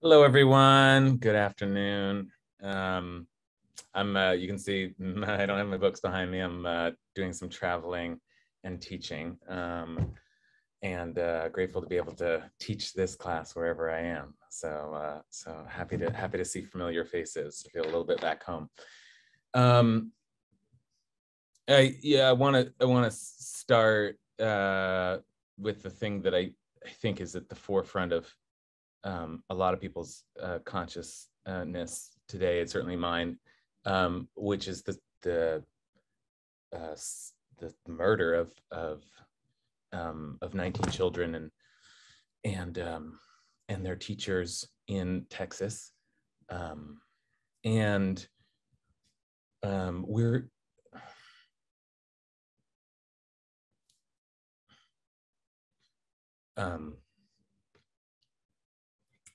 Hello, everyone. Good afternoon. you can see I don't have my books behind me. I'm doing some traveling and teaching, and grateful to be able to teach this class wherever I am. So happy to see familiar faces. I feel a little bit back home. I want to start with the thing that I think is at the forefront of a lot of people's consciousness today. It's certainly mine, which is the murder of 19 children and their teachers in Texas, and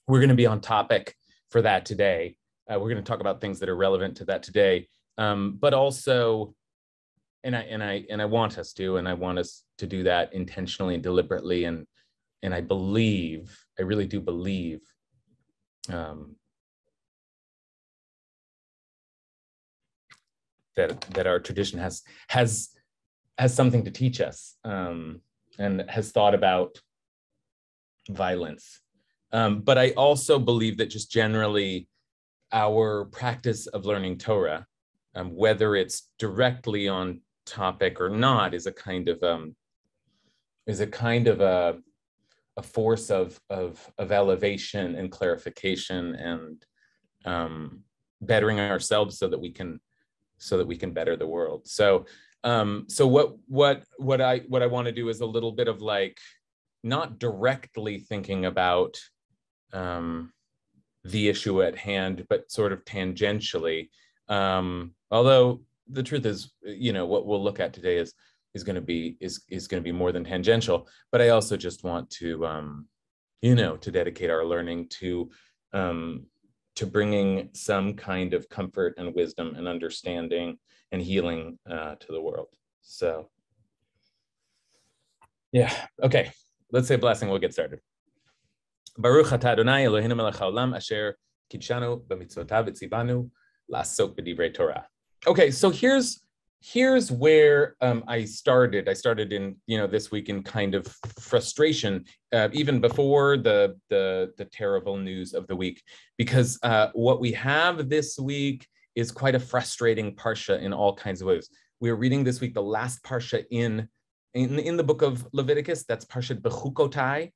we're going to be on topic for that today. We're going to talk about things that are relevant to that today, but also, and I want us to, and I want us to do that intentionally and deliberately, and I really do believe, that our tradition has something to teach us, and has thought about violence. But I also believe that just generally our practice of learning Torah, whether it's directly on topic or not, is a kind of a force of elevation and clarification and bettering ourselves so that we can better the world. So what I want to do is a little bit of like not directly thinking about the issue at hand, but sort of tangentially. Although the truth is, what we'll look at today is going to be more than tangential. But I also just want to, to dedicate our learning to bringing some kind of comfort and wisdom and understanding and healing to the world. So, yeah, okay. Let's say a blessing. We'll get started. Baruch atah Adonai Eloheinu melech haolam asher kidshanu b'mitzvotav v'tzivanu la'asok b'divrei Torah. Okay, so here's where I started. I started in this week in kind of frustration, even before the terrible news of the week, because what we have this week is quite a frustrating parsha in all kinds of ways. We are reading this week the last parsha in the book of Leviticus. That's Parshat Behukotai,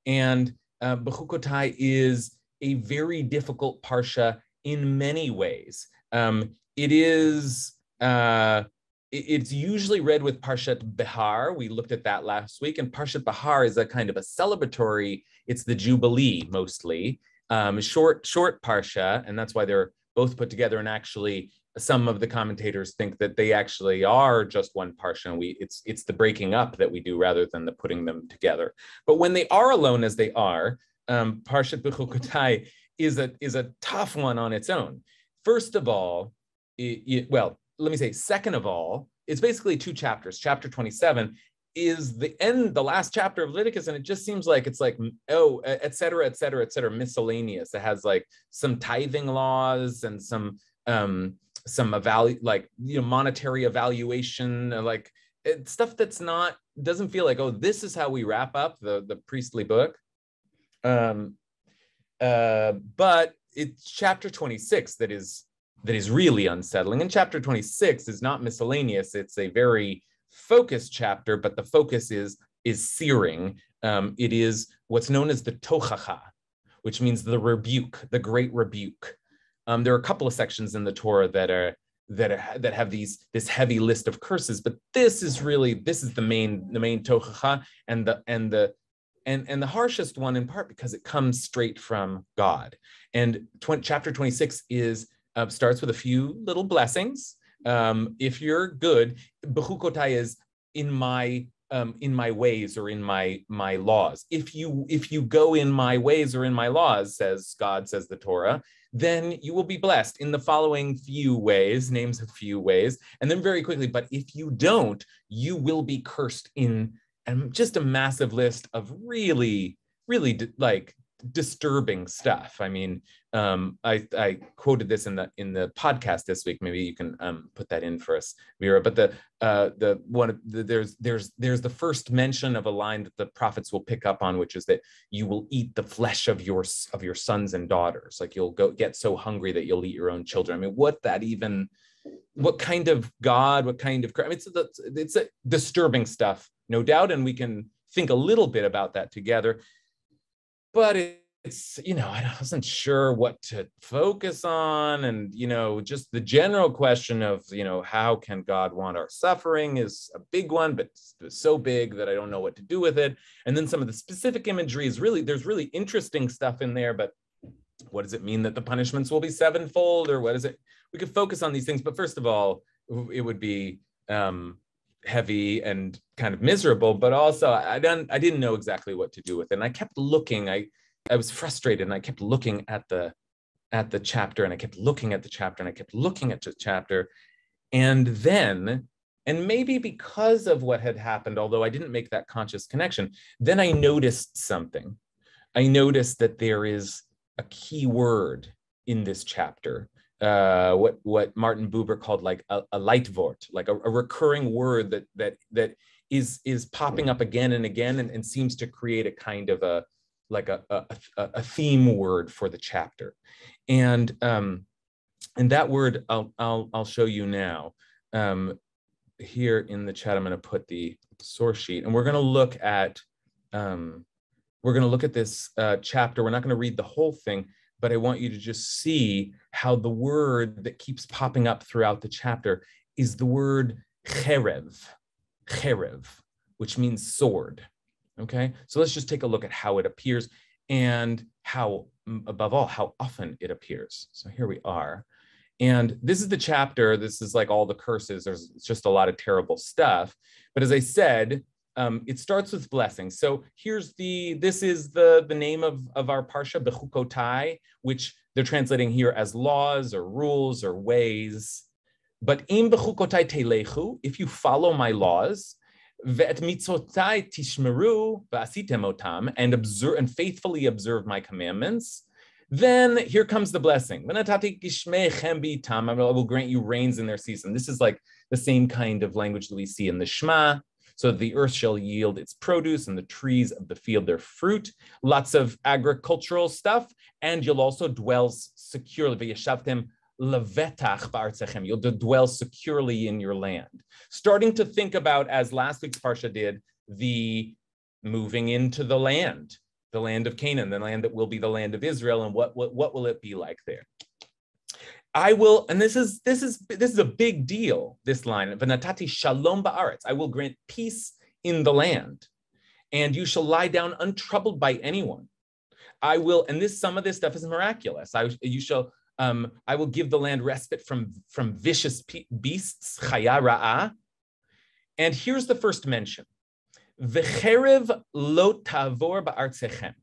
and Behukotai is a very difficult parsha in many ways. It's usually read with Parshat Behar. We looked at that last week, and Parshat Behar is a kind of a celebratory. It's the Jubilee mostly, short parsha, and that's why they're both put together. And actually, some of the commentators think that they actually are just one parsha, and it's the breaking up that we do rather than the putting them together. But when they are alone as they are, Parshat Behukotai is a tough one on its own. First of all, second of all, it's basically two chapters. Chapter 27 is the last chapter of Leviticus, and it just seems like it's like, et cetera, miscellaneous. It has like some tithing laws and some monetary evaluation, like stuff that's doesn't feel like, this is how we wrap up the priestly book. But it's chapter 26 that is really unsettling. And chapter 26 is not miscellaneous. It's a very focused chapter, but the focus is searing. It is what's known as the tochacha, which means the rebuke, the great rebuke. There are a couple of sections in the Torah that have this heavy list of curses, but this is the main tochacha, and the harshest one, in part because it comes straight from God. And chapter 26 starts with a few little blessings. If you're good, Behukotai is in my ways or in my laws. If you go in my ways or in my laws, says God, says the Torah, then you will be blessed in the following few ways, names a few ways, and then very quickly, but if you don't, you will be cursed in just a massive list of really, really like disturbing stuff. I mean, I quoted this in the podcast this week. Maybe you can put that in for us, Vera. But there's the first mention of a line that the prophets will pick up on, which is that you will eat the flesh of your sons and daughters. Like you'll get so hungry that you'll eat your own children. I mean, what kind of God? What kind of? I mean, it's a disturbing stuff, no doubt, and we can think a little bit about that together. But it's, I wasn't sure what to focus on. And, just the general question of, how can God want our suffering is a big one, but it's so big that I don't know what to do with it. And then some of the specific imagery there's really interesting stuff in there, but what does it mean that the punishments will be sevenfold, or what is it? We could focus on these things, but first of all, it would be heavy and kind of miserable, but also I didn't know exactly what to do with it. And I kept looking, I was frustrated, and I kept looking at the chapter, and I kept looking at the chapter, and I kept looking at the chapter. And then, and maybe because of what had happened, although I didn't make that conscious connection, then I noticed something. I noticed that there is a key word in this chapter, what Martin Buber called like a Leitwort, like a recurring word that is popping up again and again, and seems to create a kind of a theme word for the chapter. And that word I'll show you now. Here in the chat, I'm going to put the source sheet, and we're going to look at this chapter. We're not going to read the whole thing, but I want you to just see how the word that keeps popping up throughout the chapter is the word cherev, which means sword. Okay, so let's just take a look at how it appears, and how, above all, how often it appears. So here we are. And this is the chapter. This is like all the curses. There's just a lot of terrible stuff. But as I said, it starts with blessing. So this is the name of our Parsha, Behukotai, which they're translating here as laws or rules or ways. But im Behukotai telechu, if you follow my laws, Ve'et mitzotai tishmeru v'asitem otam, and faithfully observe my commandments, then here comes the blessing. I will grant you rains in their season. This is like the same kind of language that we see in the Shema. So the earth shall yield its produce, and the trees of the field their fruit. Lots of agricultural stuff, and you'll also dwell securely. V'yeshavtem levetach ba'artzechem. You'll dwell securely in your land. Starting to think about, as last week's Parsha did, the moving into the land of Canaan, the land that will be the land of Israel, and what will it be like there? I will, and this is a big deal, this line, V'natati shalom ba'aretz, I will grant peace in the land, and you shall lie down untroubled by anyone. I will, and some of this stuff is miraculous. I will give the land respite from vicious beasts, chaya ra'ah. And here's the first mention. V'cherev lo tavor ba'artzechem.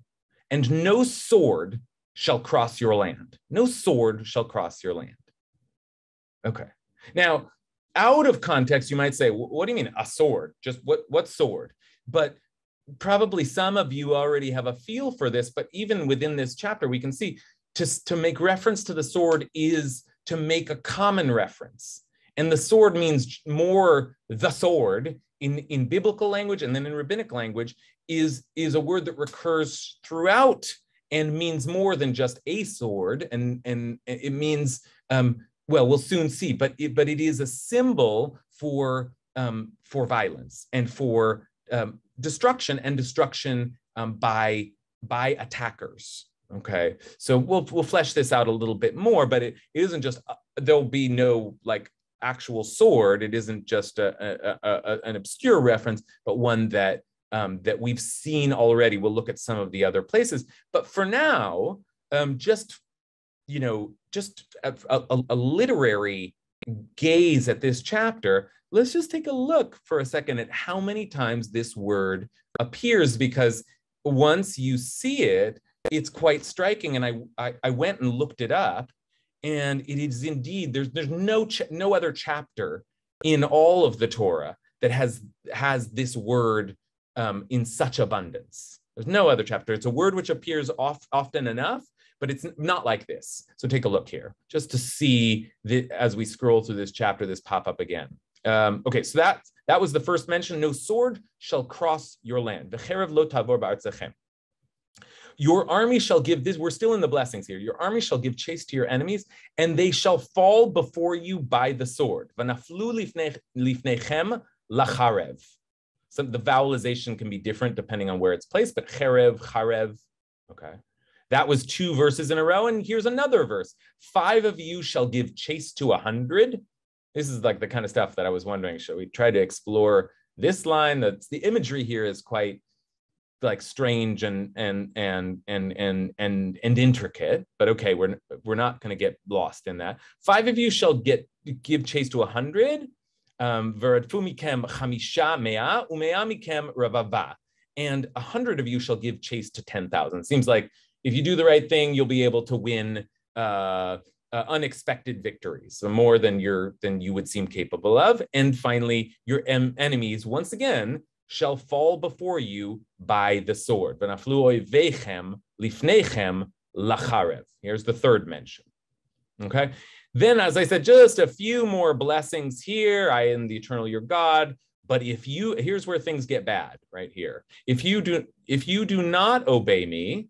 And no sword shall cross your land. No sword shall cross your land. Okay. Now, out of context, you might say, what do you mean a sword? Just what sword? But probably some of you already have a feel for this, but even within this chapter, we can see to make reference to the sword is to make a common reference. And the sword means more the sword in biblical language, and then in rabbinic language is a word that recurs throughout and means more than just a sword. And it means, well, we'll soon see, but it is a symbol for violence and for destruction by attackers. Okay, so we'll flesh this out a little bit more, but it isn't just there'll be no like actual sword. It isn't just an obscure reference, but one that we've seen already. We'll look at some of the other places, but for now, just a literary gaze at this chapter. Let's just take a look for a second at how many times this word appears, because once you see it, it's quite striking. And I went and looked it up, and it is indeed, there's no other chapter in all of the Torah that has this word in such abundance. There's no other chapter. It's a word which appears often enough, but it's not like this. So take a look here, just to see as we scroll through this chapter, this pop up again. Okay, so that was the first mention. No sword shall cross your land. V'cherev lo tavor ba'artzachem. Your army shall give this. We're still in the blessings here. Your army shall give chase to your enemies, and they shall fall before you by the sword. V'naflu lifnechem lacharev. So the vowelization can be different depending on where it's placed, but cherev, charev. Okay. That was 2 verses in a row. And here's another verse. 5 of you shall give chase to 100. This is like the kind of stuff that I was wondering. Should we try to explore this line? That's the imagery here is quite like strange and intricate. But okay, we're not going to get lost in that. 5 of you shall give chase to 100. And 100 of you shall give chase to 10,000. Seems like if you do the right thing, you'll be able to win unexpected victories, so more than you would seem capable of. And finally, your enemies once again shall fall before you by the sword. Here's the third mention. Okay. Then, as I said, just a few more blessings here. I am the eternal your God. But here's where things get bad right here. If you do not obey me,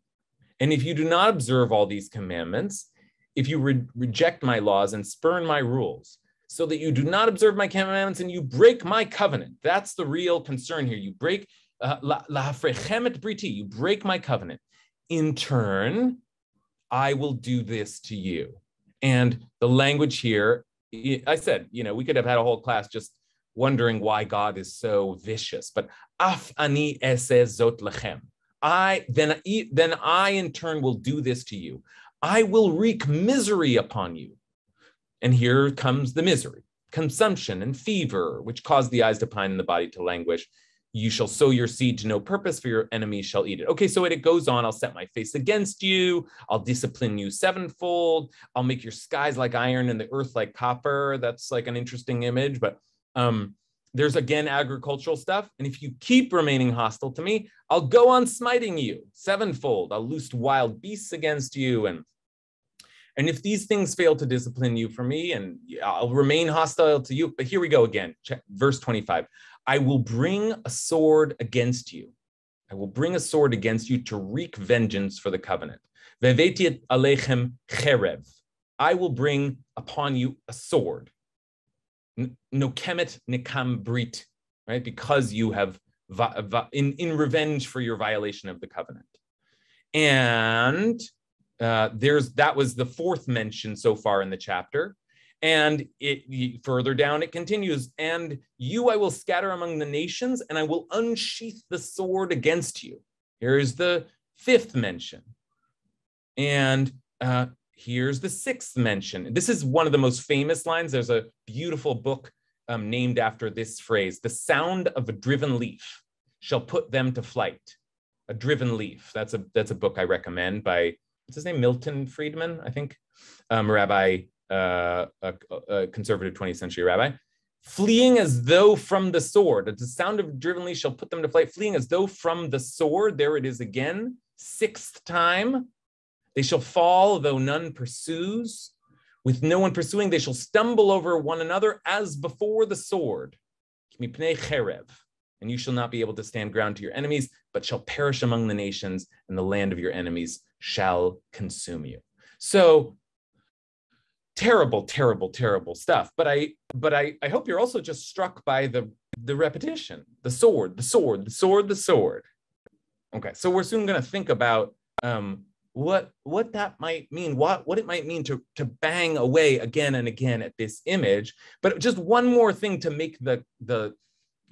and if you do not observe all these commandments, if you reject my laws and spurn my rules, so that you do not observe my commandments and you break my covenant, that's the real concern here. You break you break my covenant. In turn, I will do this to you. And the language here, I said, we could have had a whole class just wondering why God is so vicious. But af ani eseh zot lechem. Then I in turn will do this to you. I will wreak misery upon you. And here comes the misery, consumption and fever, which cause the eyes to pine and the body to languish. You shall sow your seed to no purpose, for your enemies shall eat it. Okay, so it goes on. I'll set my face against you. I'll discipline you sevenfold. I'll make your skies like iron and the earth like copper. That's like an interesting image, but there's again agricultural stuff. And if you keep remaining hostile to me, I'll go on smiting you sevenfold. I'll loose wild beasts against you. And if these things fail to discipline you for me, and I'll remain hostile to you. But here we go again, verse 25. I will bring a sword against you. I will bring a sword against you to wreak vengeance for the covenant. Veveti alechem cherev. I will bring upon you a sword. Nokemet nekam brit, right? Because you have in revenge for your violation of the covenant. And that was the 4th mention so far in the chapter. And further down, it continues, and you I will scatter among the nations, and I will unsheath the sword against you. Here's the 5th mention. And here's the 6th mention. This is one of the most famous lines. There's a beautiful book named after this phrase. The sound of a driven leaf shall put them to flight. A driven leaf. That's a book I recommend by, what's his name? Milton Friedman, I think. Rabbi, a conservative 20th century rabbi, fleeing as though from the sword. The sound of driven leaf shall put them to flight, fleeing as though from the sword. There it is again, 6th time. They shall fall, though none pursues. With no one pursuing, they shall stumble over one another as before the sword. Mipnei cherev. And you shall not be able to stand ground to your enemies, but shall perish among the nations, and the land of your enemies shall consume you. So, terrible, terrible, terrible stuff. But I hope you're also just struck by the repetition. The sword, the sword, the sword, the sword. Okay, so we're soon going to think about what that might mean, what it might mean to bang away again and again at this image. But just one more thing to make the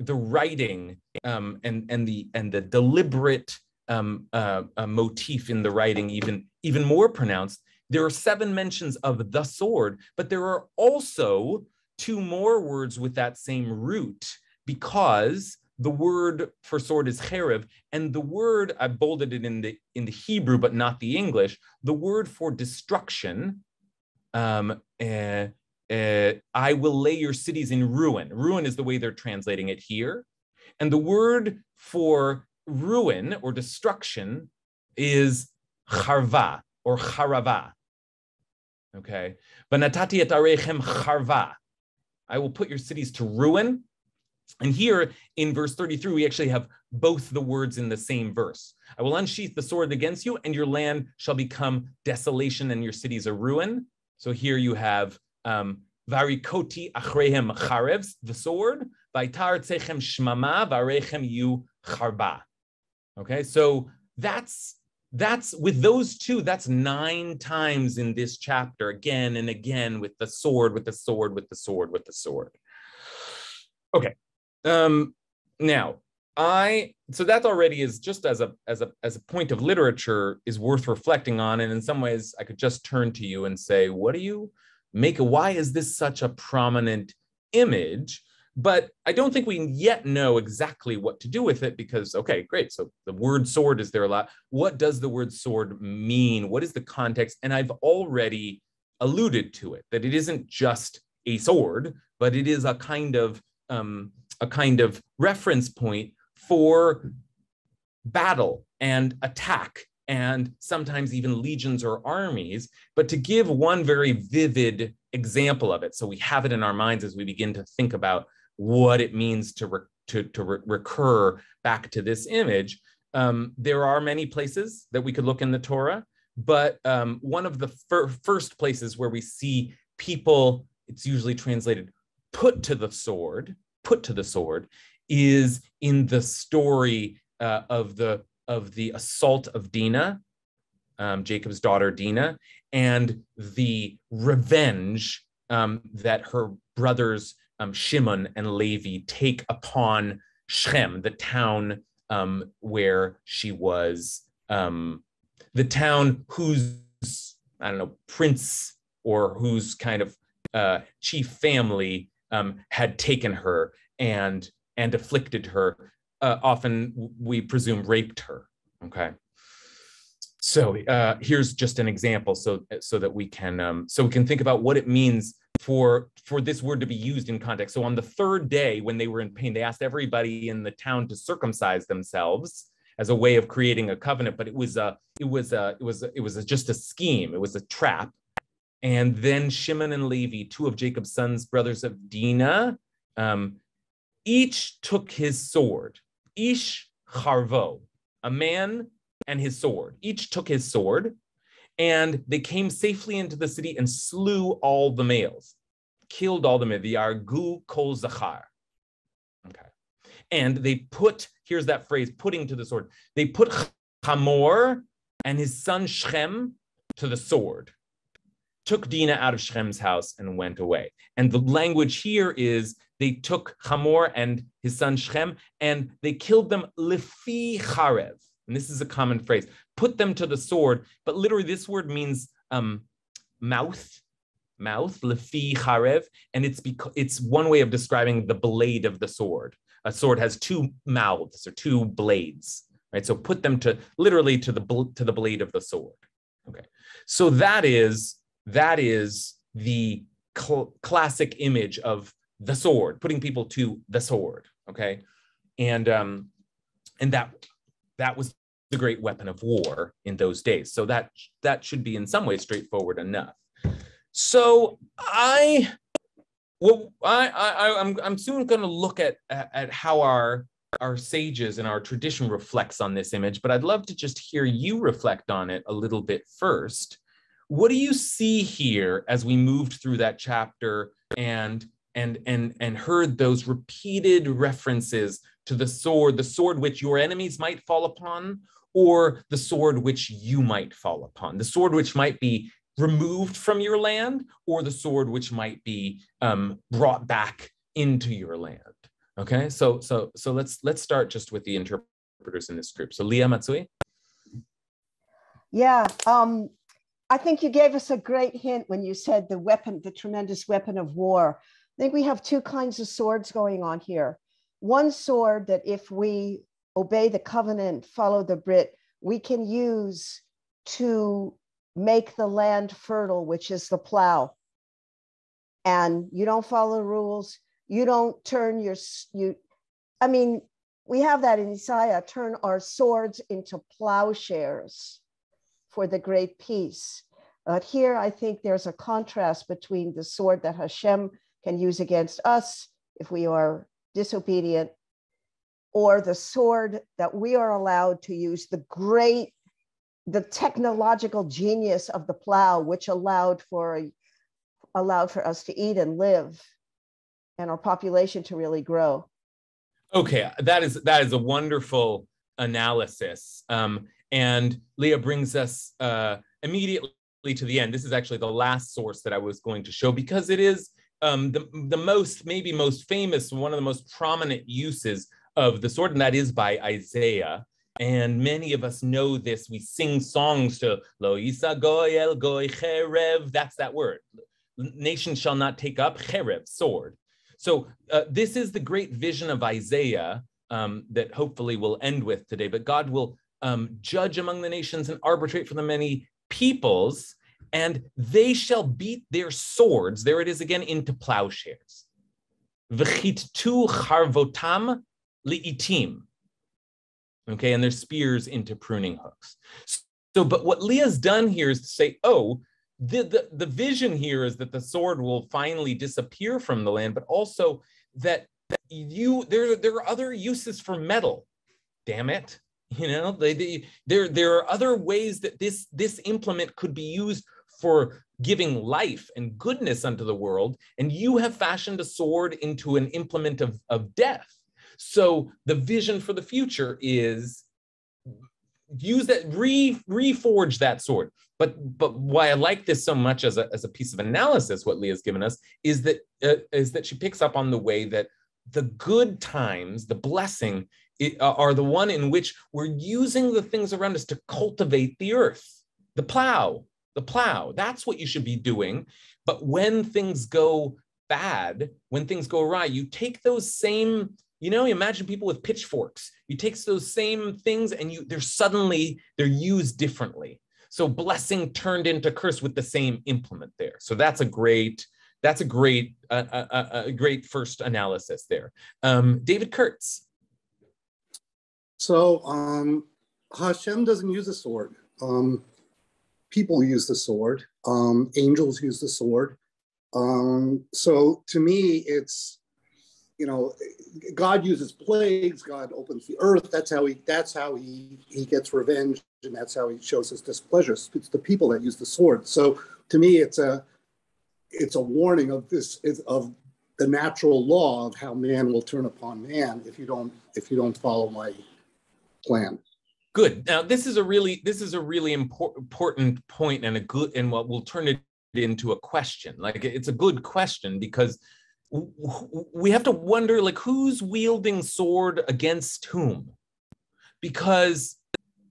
writing and the deliberate motif in the writing even more pronounced. There are 7 mentions of the sword, but there are also 2 more words with that same root, because the word for sword is cherev, and the word, I bolded it in the Hebrew, but not the English, the word for destruction, I will lay your cities in ruin. Ruin is the way they're translating it here. And the word for ruin or destruction is charva or charava. Okay. Vanatati et arechem charva. I will put your cities to ruin. And here in verse 33, we actually have both the words in the same verse. I will unsheath the sword against you, and your land shall become desolation, and your cities a ruin. So here you have varikoti achrehem charevs, the sword, vaitar tzechem shmama, varechem yu charba. Okay, so that's with those two, that's 9 times in this chapter, again and again, with the sword, with the sword, with the sword, with the sword. Okay. Now, so that already is just as a point of literature is worth reflecting on. And in some ways, I could just turn to you and say, what do you make of, why is this such a prominent image? But I don't think we yet know exactly what to do with it because, okay, great. So the word sword is there a lot. What does the word sword mean? What is the context? And I've already alluded to it, that it isn't just a sword, but it is a kind of reference point for battle and attack and sometimes even legions or armies, but to give one very vivid example of it. So we have it in our minds as we begin to think about what it means to recur back to this image. There are many places that we could look in the Torah, but one of the first places where we see people, it's usually translated, put to the sword, is in the story of the Assault of Dina, Jacob's daughter Dina, and the revenge that her brothers Shimon and Levi take upon Shechem, the town where she was, the town whose, I don't know, prince or whose kind of chief family had taken her and afflicted her, often we presume raped her. Okay, so here's just an example, so that we can think about what it means for this word to be used in context. So on the 3rd day, when they were in pain, they asked everybody in the town to circumcise themselves as a way of creating a covenant, but it was just a scheme. It was a trap. And then Shimon and Levi, 2 of Jacob's sons, brothers of Dina, each took his sword. Ish charvo, a man and his sword. Each took his sword, and they came safely into the city and slew all the males, killed all the males. The argu kol zachar. Okay, and they put, here's that phrase, putting to the sword. They put Hamor and his son Shechem to the sword, took Dina out of Shechem's house and went away. And the language here is they took Hamor and his son Shechem and they killed them lefi charev. And this is a common phrase, put them to the sword. But literally this word means mouth, lefi charev. And it's one way of describing the blade of the sword. A sword has 2 mouths or 2 blades, right? So put them to literally to the blade of the sword. Okay, so that is the classic image of the sword, putting people to the sword. Okay, and that was the great weapon of war in those days. So that should be in some ways straightforward enough. So I'm soon going to look at how our sages and our tradition reflects on this image, but I'd love to just hear you reflect on it a little bit first. What do you see here as we moved through that chapter and heard those repeated references to the sword which your enemies might fall upon, or the sword which you might fall upon, the sword which might be removed from your land, or the sword which might be brought back into your land? Okay, so let's start just with the interpreters in this group. So Leah, Matsui. Yeah, I think you gave us a great hint when you said the weapon, the tremendous weapon of war. I think we have 2 kinds of swords going on here. One sword that if we obey the covenant, follow the Brit, we can use to make the land fertile, which is the plow. And you don't follow the rules. You don't turn We have that in Isaiah, turn our swords into plowshares for the great peace. But here, I think there's a contrast between the sword that Hashem can use against us if we are disobedient, or the sword that we are allowed to use, the technological genius of the plow, which allowed for us to eat and live and our population to really grow. Okay, that is a wonderful analysis. And Leah brings us immediately to the end. This is actually the last source that I was going to show, because it is maybe most famous, one of the most prominent uses of the sword, and that is by Isaiah. And many of us know this. We sing songs to Lo Yisa Goy El Goy Cherev. That's that word. Nation shall not take up Cherev, sword. So this is the great vision of Isaiah that hopefully we'll end with today. But God will judge among the nations and arbitrate for the many peoples, and they shall beat their swords, there it is again, into plowshares. V'chittu charvotam li'itim. Okay, and their spears into pruning hooks. So, but what Leah's done here is to say, the vision here is that the sword will finally disappear from the land, but also that there are other uses for metal. Damn it. You know, there are other ways that this implement could be used for giving life and goodness unto the world, and you have fashioned a sword into an implement of death. So the vision for the future is use that, reforge that sword. But why I like this so much as a piece of analysis, what Leah's given us, is that she picks up on the way that the good times, the blessing, are the one in which we're using the things around us to cultivate the earth. The plow, that's what you should be doing. But when things go bad, when things go awry, you take those same, you imagine people with pitchforks. You take those same things and they're used differently. So blessing turned into curse with the same implement there. So that's a great first analysis there. David Kurtz. So Hashem doesn't use a sword. People use the sword. Angels use the sword. So to me, it's, God uses plagues. God opens the earth. That's how he gets revenge, and that's how he shows his displeasure. It's the people that use the sword. So to me, it's a warning of the natural law of how man will turn upon man if you don't follow my plan. Good. Now, this is a really important point, and what we'll turn it into a question. Like, it's a good question, because we have to wonder, like, who's wielding sword against whom? Because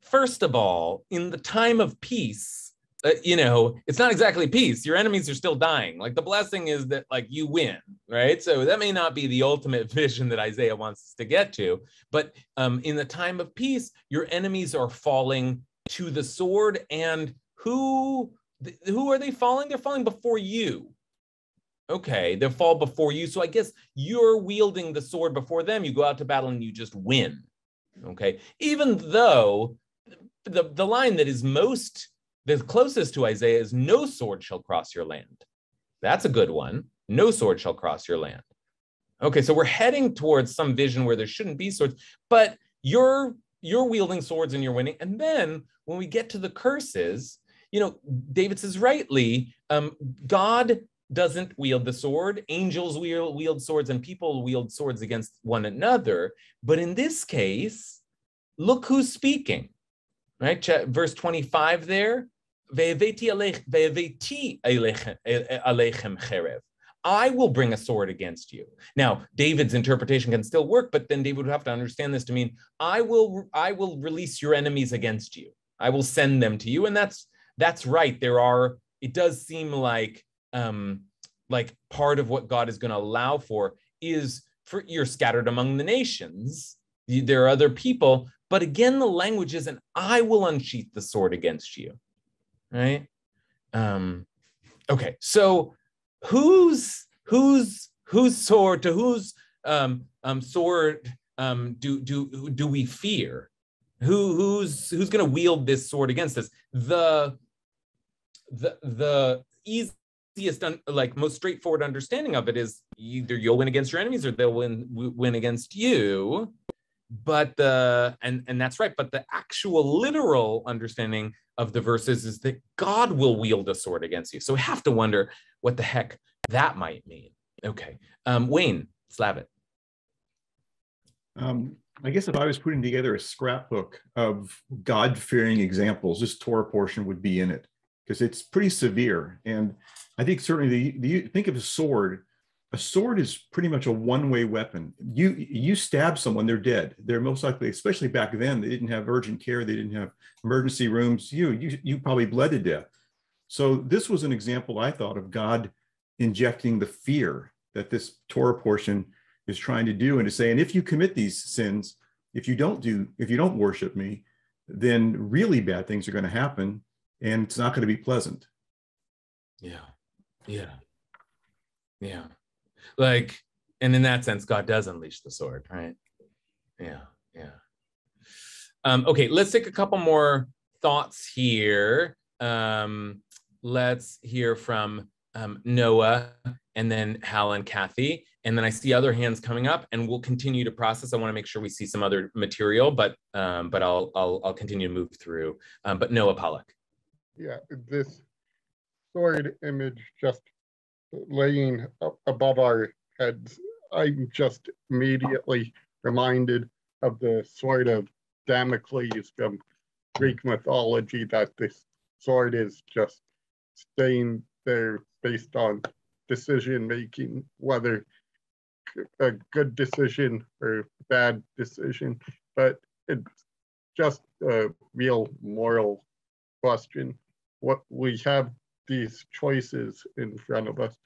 first of all, in the time of peace, it's not exactly peace. Your enemies are still dying. Like, the blessing is that, like, you win, right? So that may not be the ultimate vision that Isaiah wants us to get to, but in the time of peace, your enemies are falling to the sword, and who are they falling? They're falling before you. Okay, they'll fall before you. So I guess you're wielding the sword before them. You go out to battle and you just win. Okay, even though the line that is the closest to Isaiah is no sword shall cross your land. That's a good one. No sword shall cross your land. Okay, so we're heading towards some vision where there shouldn't be swords, but you're wielding swords and you're winning. And then when we get to the curses, David says rightly, God doesn't wield the sword. Angels wield swords, and people wield swords against one another. But in this case, look who's speaking, right? Verse 25 there. I will bring a sword against you. Now, David's interpretation can still work, but then David would have to understand this to mean, I will release your enemies against you. I will send them to you. And that's right. It does seem like part of what God is going to allow for is for you're scattered among the nations. There are other people, but again, the language is, and I will unsheath the sword against you, right? Okay, so whose sword to whose sword do we fear? Who's going to wield this sword against us? The easiest, like most straightforward understanding of it is either you'll win against your enemies or they'll win against you. But and that's right. But the actual literal understanding of the verses is that God will wield a sword against you. So we have to wonder what the heck that might mean. Okay, Wayne Slavitt. I guess if I was putting together a scrapbook of God-fearing examples, this Torah portion would be in it because it's pretty severe. And I think certainly you think of a sword is pretty much a one-way weapon. You stab someone, they're dead. They're most likely, especially back then, they didn't have urgent care, they didn't have emergency rooms. You probably bled to death. So this was an example, I thought, of God injecting the fear that this Torah portion is trying to do, and to say, and if you commit these sins, if you don't worship me, then really bad things are going to happen, and it's not going to be pleasant. Yeah. Like, and in that sense, God does unleash the sword, right? Yeah. Okay, let's take a couple more thoughts here. Let's hear from Noah, and then Hal and Kathy, and then I see other hands coming up, and we'll continue to process. I want to make sure we see some other material, but I'll continue to move through. But Noah Pollack. Yeah, this sword image just laying above our heads, I'm just immediately reminded of the sword of Damocles from Greek mythology, that this sword is just staying there based on decision making, whether a good decision or bad decision, but it's just a real moral question. What we have these choices in front of us,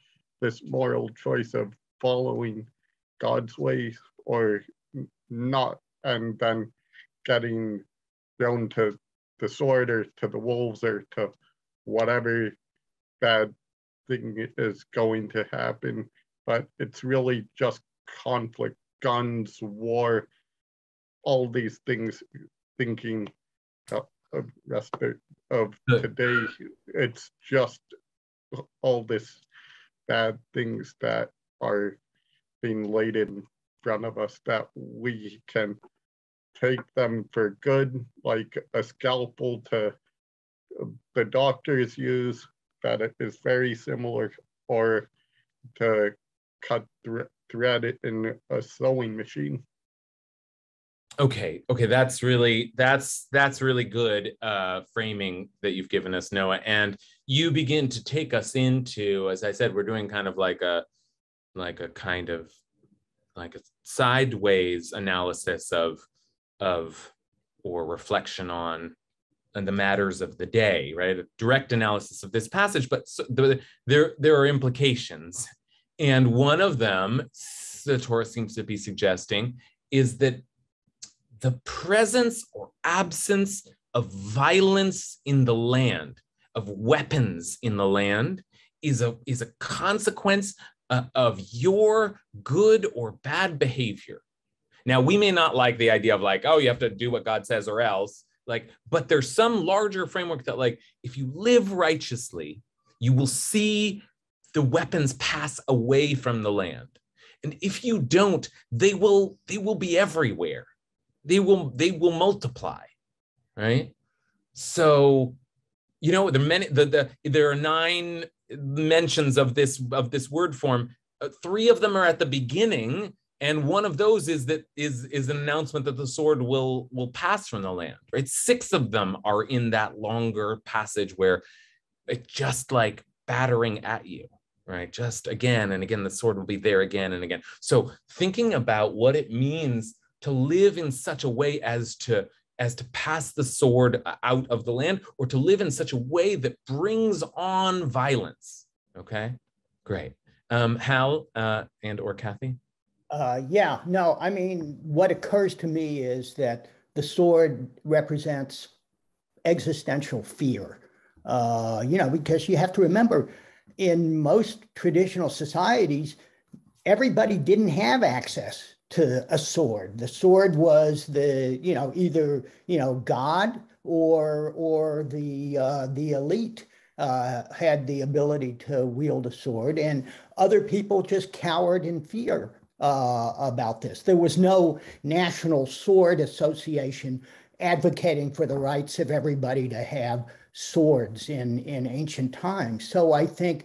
this moral choice of following God's ways or not, and then getting thrown to the sword or to the wolves or to whatever bad thing is going to happen. But it's really just conflict, guns, war, all these things, thinking of rest of today. It's just all this bad things that are being laid in front of us, that we can take them for good, like a scalpel to the doctors use, that it is very similar, or to cut thread it in a sewing machine. Okay, that's really good framing that you've given us, Noah, and you begin to take us into, as I said, we're doing kind of like a sideways analysis of or reflection on the matters of the day, right? A direct analysis of this passage, but there are implications, and one of them, the Torah seems to be suggesting, is that the presence or absence of violence in the land, of weapons in the land, is a consequence of your good or bad behavior. Now, we may not like the idea of like, oh, you have to do what God says or else, like, but there's some larger framework that, like, if you live righteously, you will see the weapons pass away from the land. And if you don't, they will be everywhere. They will multiply, right? So, you know, there are 9 mentions of this word form. 3 of them are at the beginning, and one of those is an announcement that the sword will pass from the land, right? 6 of them are in that longer passage where it's just like battering at you, right? Just again and again, the sword will be there again and again. So thinking about what it means to live in such a way as to pass the sword out of the land, or to live in such a way that brings on violence. Okay, great. Hal and or Kathy? Yeah, no, I mean, what occurs to me is that the sword represents existential fear, because you have to remember, in most traditional societies, everybody didn't have access to a sword. The sword was the, either, God or the elite had the ability to wield a sword, and other people just cowered in fear about this. There was no National Sword Association advocating for the rights of everybody to have swords in ancient times. So I think,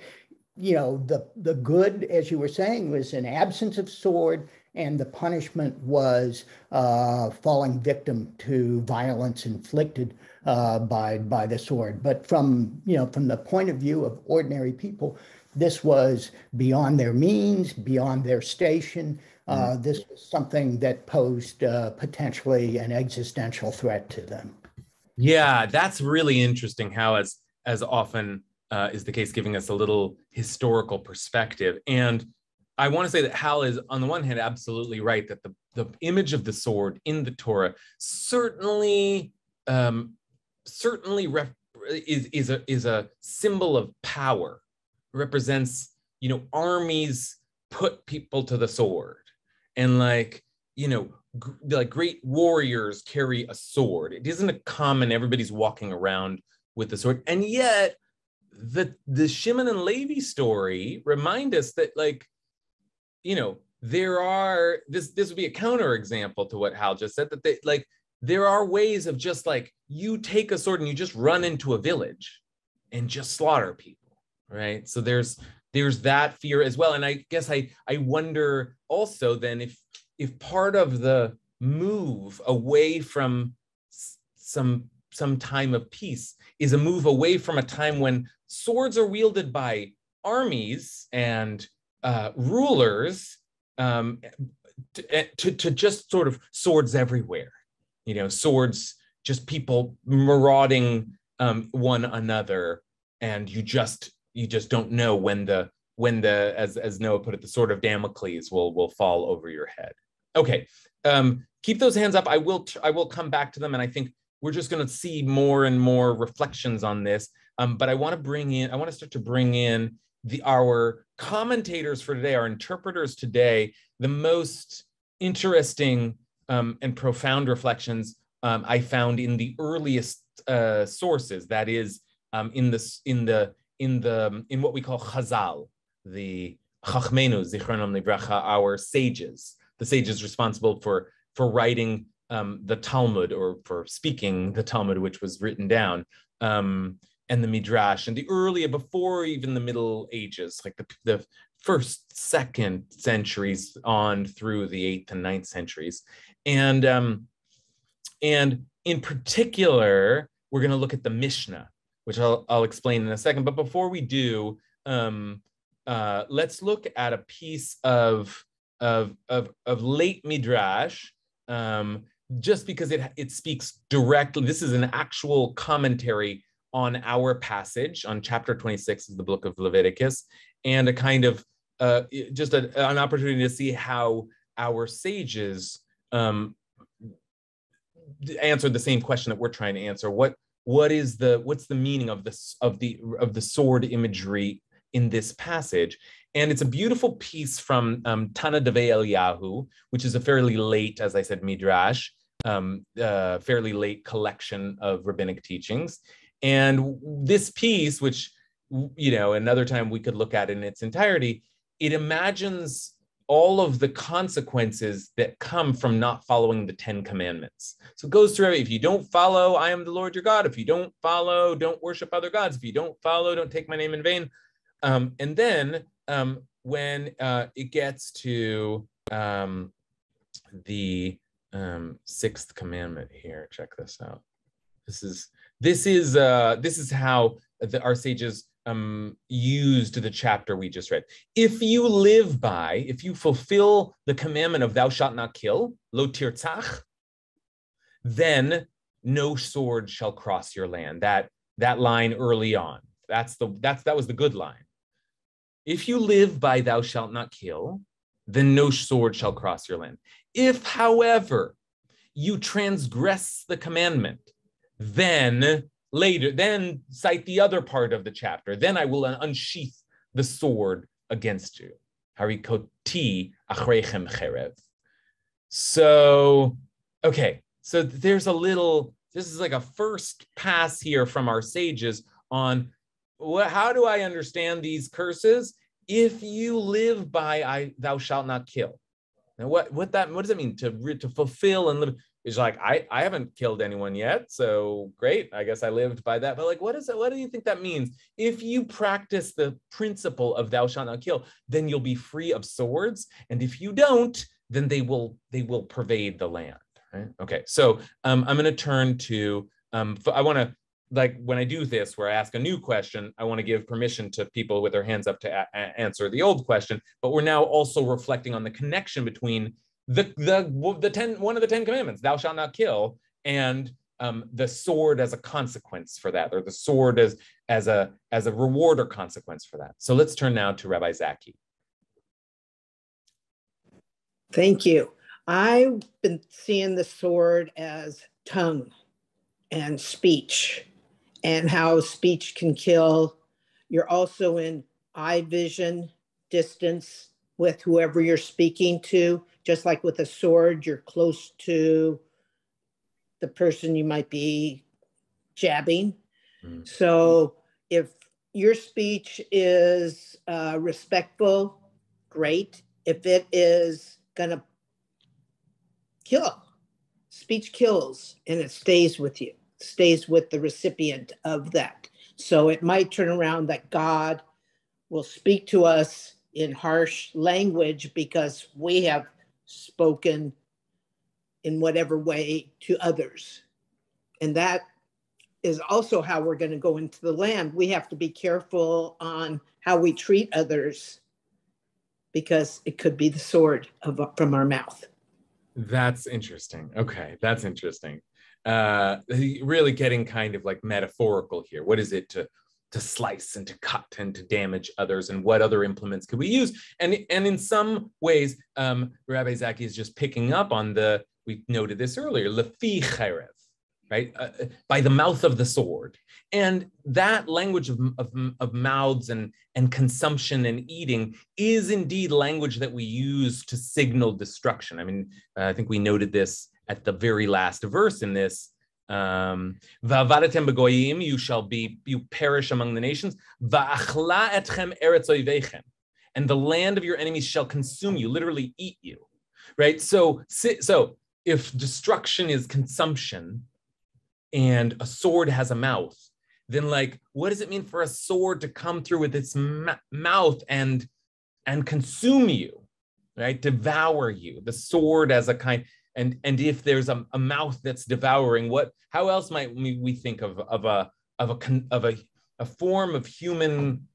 the good, as you were saying, was an absence of sword, and the punishment was falling victim to violence inflicted by the sword. But from the point of view of ordinary people, this was beyond their means, beyond their station. This was something that posed potentially an existential threat to them. Yeah, that's really interesting how, as often is the case, giving us a little historical perspective. And I want to say that Hal is, on the one hand, absolutely right that the image of the sword in the Torah certainly is a symbol of power. It represents, armies put people to the sword, and like great warriors carry a sword. It isn't a common, everybody's walking around with the sword. And yet the Shimon and Levi story remind us that, there are, this would be a counterexample to what Hal just said, that there are ways of just you take a sword and you just run into a village and just slaughter people, right? So there's that fear as well. And I guess I wonder also then if part of the move away from some time of peace is a move away from a time when swords are wielded by armies and rulers to just sort of swords everywhere, swords, just people marauding one another, and you just don't know when the as Noah put it, the sword of Damocles will fall over your head. Okay, keep those hands up. I will come back to them, and I think we're just going to see more and more reflections on this. But I want to start to bring in our commentators for today, our interpreters today. The most interesting and profound reflections I found in the earliest sources. That is, in what we call Chazal, the Chachmenu Zichronom Livracha, our sages, the sages responsible for writing the Talmud, or for speaking the Talmud, which was written down, and the Midrash, and the earlier, before even the Middle Ages, like the first, second centuries on through the 8th and 9th centuries. And in particular, we're going to look at the Mishnah, which I'll explain in a second. But before we do, let's look at a piece of late Midrash, just because it speaks directly. This is an actual commentary on our passage on chapter 26 of the book of Leviticus, and a kind of just an opportunity to see how our sages answered the same question that we're trying to answer. What's the meaning of the sword imagery in this passage? And it's a beautiful piece from Tana Devei Eliyahu, which is a fairly late, as I said, midrash, fairly late collection of rabbinic teachings. And this piece, which, another time we could look at in its entirety, it imagines all of the consequences that come from not following the 10 commandments. So it goes through, if you don't follow, I am the Lord your God. If you don't follow, don't worship other gods. If you don't follow, don't take my name in vain. And then when it gets to the 6th commandment here, check this out. This is how our sages used the chapter we just read. If you fulfill the commandment of thou shalt not kill, lo tirtzach, then no sword shall cross your land. That line early on, that was the good line. If you live by thou shalt not kill, then no sword shall cross your land. If, however, you transgress the commandment, then cite the other part of the chapter. Then I will unsheath the sword against you. Harikoti achrechem cherev. So, okay, so there's a little, this is like a first pass here from our sages on how do I understand these curses? If you live by thou shalt not kill. Now, what does that mean? To fulfill and live is like, I haven't killed anyone yet, so great. I guess I lived by that. But like, what do you think that means? If you practice the principle of thou shalt not kill, then you'll be free of swords. And if you don't, then they will pervade the land. Right? Okay, so I'm going to turn to I want to, like, when I do this, where I ask a new question, I want to give permission to people with their hands up to answer the old question. But we're now also reflecting on the connection between one of the 10 commandments, thou shalt not kill, and the sword as a consequence for that, or the sword as a reward or consequence for that. So let's turn now to Rabbi Zaki. Thank you. I've been seeing the sword as tongue and speech, and how speech can kill. You're also in eye vision, distance with whoever you're speaking to. Just like with a sword, you're close to the person you might be jabbing. Mm. So if your speech is respectful, great. If it is gonna kill, speech kills, and it stays with you, stays with the recipient of that. So it might turn around that God will speak to us in harsh language because we have spoken in whatever way to others. And that is also how we're going to go into the land. We have to be careful on how we treat others, because it could be the sword from our mouth. That's interesting. Okay, that's interesting. Really getting kind of like metaphorical here. What is it to slice and to cut and to damage others, and what other implements could we use? And in some ways, Rabbi Zaki is just picking up on we noted this earlier, lefi cherev, right? By the mouth of the sword. And that language of mouths and consumption and eating is indeed language that we use to signal destruction. I mean, I think we noted this at the very last verse in this. Va'avadetem b'goyim, you perish among the nations. Va'achla etchem eretz oivechem, and the land of your enemies shall consume you, literally eat you, right? So if destruction is consumption and a sword has a mouth, then like, what does it mean for a sword to come through with its mouth and consume you, right? Devour you. The sword as a kind. And if there's a mouth that's devouring, how else might we think of a form of human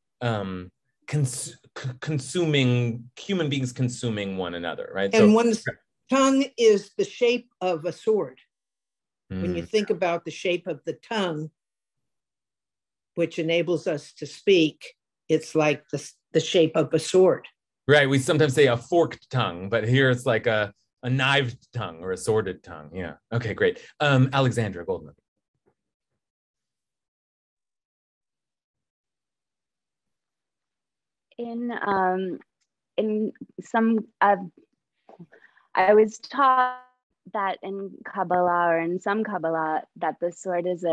consuming, human beings consuming one another, right? And one's tongue is the shape of a sword. When you think about the shape of the tongue, which enables us to speak, it's like the shape of a sword. Right. We sometimes say a forked tongue, but here it's like a knived tongue or a sworded tongue. Yeah. Okay, great. Alexandra Goldman. In some, I was taught that in Kabbalah, or in some Kabbalah, that the sword is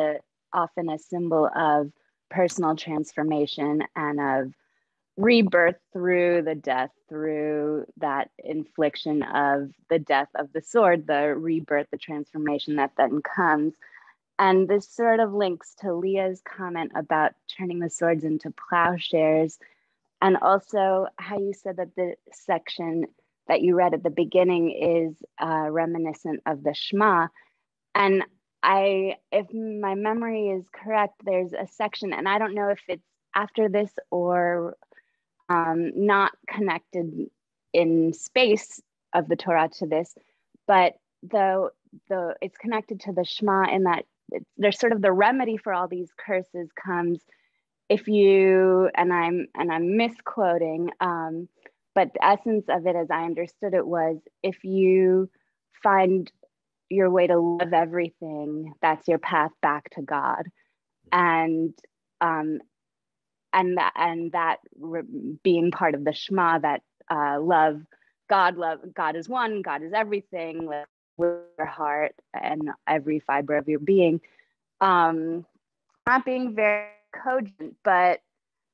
often a symbol of personal transformation and of rebirth through that infliction of the death of the sword, the rebirth, the transformation that then comes. And this sort of links to Leah's comment about turning the swords into plowshares, and also how you said that the section that you read at the beginning is reminiscent of the Shema. And if my memory is correct, there's a section, and I don't know if it's after this or not connected in space of the Torah to this, but though it's connected to the Shema in that there's sort of the remedy for all these curses comes if you, and I'm misquoting, but the essence of it as I understood it was, if you find your way to love everything, that's your path back to God. And that being part of the Shema, that love God is one, God is everything, like with your heart and every fiber of your being. Not being very cogent, but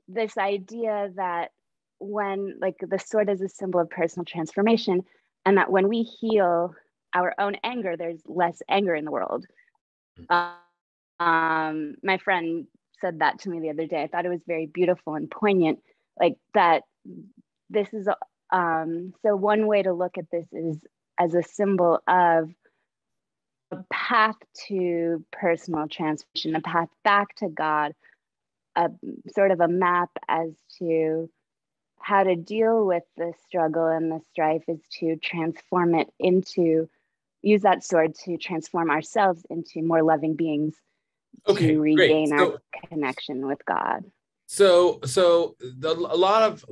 this idea that when, like, the sword is a symbol of personal transformation, and that when we heal our own anger, there's less anger in the world. My friend said that to me the other day. I thought it was very beautiful and poignant, like that this is, so one way to look at this is as a symbol of a path to personal transformation, a path back to God, a sort of a map as to how to deal with the struggle and the strife is to transform it into, use that sword to transform ourselves into more loving beings, Okay, to regain great. our connection with God. So a lot of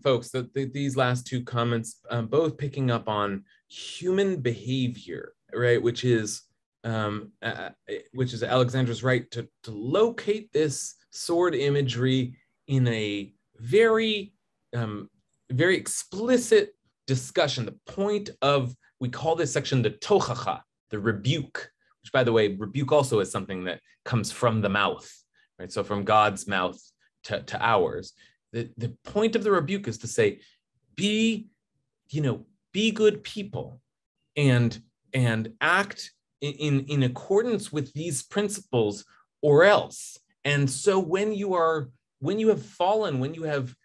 folks, these last two comments, both picking up on human behavior, right? Which is Alexandra's right to locate this sword imagery in a very very explicit discussion. The point of, we call this section the tochacha, the rebuke, which, by the way, rebuke also is something that comes from the mouth. Right? So from God's mouth to ours. The point of the rebuke is to say, be good people and act in accordance with these principles, or else. And so when you have fallen, when you have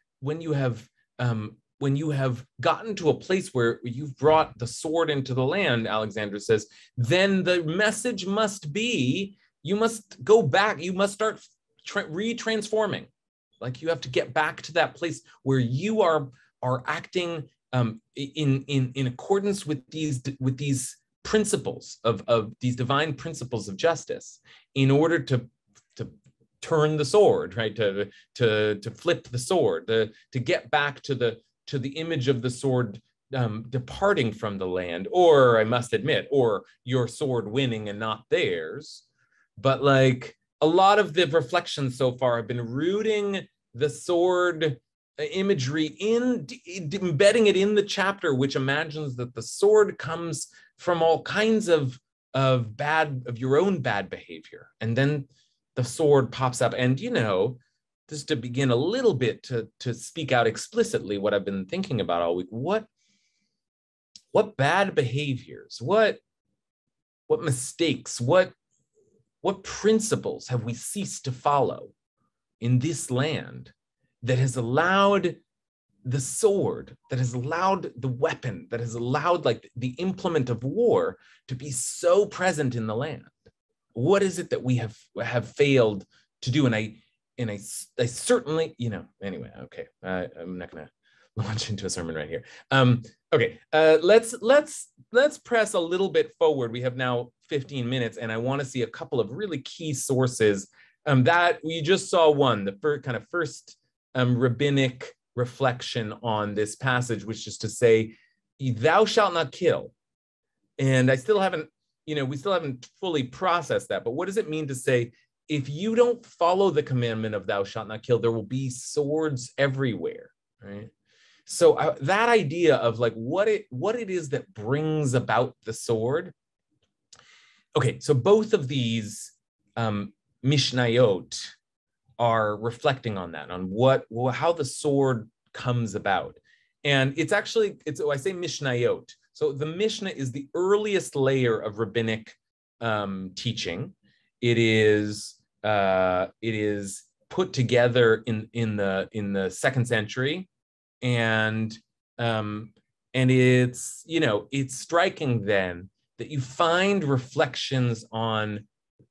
gotten to a place where you've brought the sword into the land, Alexandra says, then the message must be, you must go back, you must start retransforming. Like, you have to get back to that place where you are acting in accordance with these principles of these divine principles of justice, in order to turn the sword, right? To flip the sword, to get back to the image of the sword departing from the land, or, I must admit, or your sword winning and not theirs. But like, a lot of the reflections so far have been rooting the sword imagery embedding it in the chapter, which imagines that the sword comes from all kinds of your own bad behavior, and then the sword pops up. And just to begin a little bit to speak out explicitly what I've been thinking about all week, what bad behaviors, what mistakes, what principles have we ceased to follow in this land that has allowed the sword, that has allowed the weapon, that has allowed, like, the implement of war to be so present in the land? What is it that we have failed to do? And I certainly, anyway, okay, I'm not gonna launch into a sermon right here. Okay, let's press a little bit forward. We have now 15 minutes, and I want to see a couple of really key sources that we just saw. One, the first rabbinic reflection on this passage, which is to say, "Thou shalt not kill." And I still haven't, we still haven't fully processed that. But what does it mean to say, if you don't follow the commandment of "Thou shalt not kill," there will be swords everywhere, right? So that idea of, like, what it is that brings about the sword. Okay, so both of these Mishnayot are reflecting on that, on how the sword comes about. And I say Mishnayot. So the Mishnah is the earliest layer of rabbinic teaching. It is put together in the second century, and it's it's striking then that you find reflections on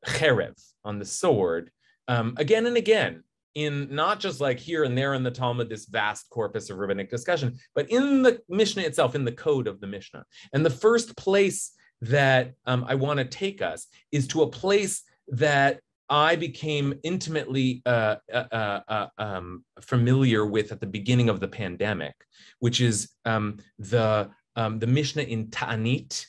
cherev, on the sword, again and again, in not just like here and there in the Talmud, this vast corpus of rabbinic discussion, but in the Mishnah itself, in the code of the Mishnah. And the first place that I want to take us is to a place that I became intimately familiar with at the beginning of the pandemic, which is the Mishnah in Ta'anit,